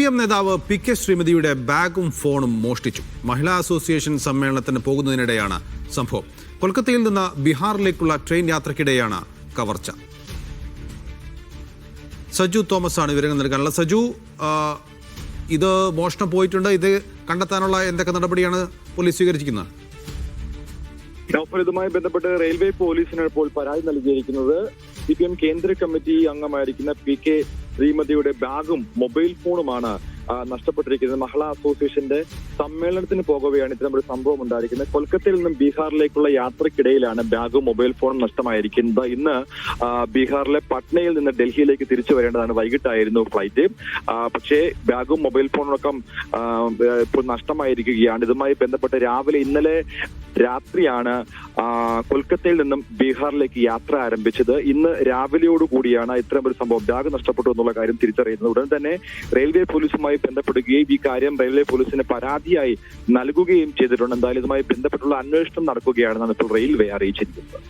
CPM നേതാവ് PK ശ്രീമതിയുടെ ബാഗും ഫോണും മോഷ്ടിച്ചു. മഹിളാ അസോസിയേഷൻ സമ്മേളനത്തിന് പോകുന്നതിനിടെയാണ് സംഭവം. കൊൽക്കത്തയിൽ നിന്ന് ബീഹാറിലേക്കുള്ള ട്രെയിൻ യാത്രക്കിടെയാണ് കവർച്ച. സജു തോമസ് ആണ് വിവരങ്ങൾ നൽകാനുള്ള. സജു, ഇത് മോഷണം പോയിട്ടുണ്ട്. ഇത് കണ്ടെത്താനുള്ള എന്തൊക്കെ നടപടിയാണ് പോലീസ് സ്വീകരിച്ചിരിക്കുന്നത്? ഇതുമായി ബന്ധപ്പെട്ട് റെയിൽവേ പോലീസിന് ഇപ്പോൾ പരാതി നൽകിയിരിക്കുന്നത് CPM കേന്ദ്ര കമ്മിറ്റി അംഗമായിരിക്കുന്ന PK ശ്രീമതിയുടെ ബാഗും മൊബൈൽ ഫോണുമാണ് നഷ്ടപ്പെട്ടിരിക്കുന്നത്. മഹിളാ അസോസിയേഷന്റെ സമ്മേളനത്തിന് പോകവെയാണ് ഇത്തരമൊരു സംഭവം ഉണ്ടായിരിക്കുന്നത്. കൊൽക്കത്തയിൽ നിന്നും ബീഹാറിലേക്കുള്ള യാത്രക്കിടയിലാണ് ബാഗും മൊബൈൽ ഫോണും നഷ്ടമായിരിക്കുന്നത്. ഇന്ന് ബീഹാറിലെ പട്നയിൽ നിന്ന് ഡൽഹിയിലേക്ക് തിരിച്ചു വരേണ്ടതാണ്. വൈകിട്ടായിരുന്നു ഫ്ലൈറ്റ്. പക്ഷേ ബാഗും മൊബൈൽ ഫോണുമൊക്കെ ഇപ്പോൾ നഷ്ടമായിരിക്കുകയാണ്. ഇതുമായി ബന്ധപ്പെട്ട് ഇന്നലെ രാത്രിയാണ് കൊൽക്കത്തയിൽ നിന്നും ബീഹാറിലേക്ക് യാത്ര ആരംഭിച്ചത്. ഇന്ന് രാവിലെയോടുകൂടിയാണ് ഇത്തരമൊരു സംഭവം, ബാഗ് നഷ്ടപ്പെട്ടു എന്നുള്ള കാര്യം തിരിച്ചറിയുന്നത്. ഉടൻ തന്നെ റെയിൽവേ പോലീസുമായി ബന്ധപ്പെടുകയും ഈ കാര്യം റെയിൽവേ പോലീസിന് പരാതിയായി നൽകുകയും ചെയ്തിട്ടുണ്ട്. എന്തായാലും ഇതുമായി ബന്ധപ്പെട്ടുള്ള അന്വേഷണം നടക്കുകയാണെന്നാണ് ഇപ്പോൾ റെയിൽവേ അറിയിച്ചിരിക്കുന്നത്.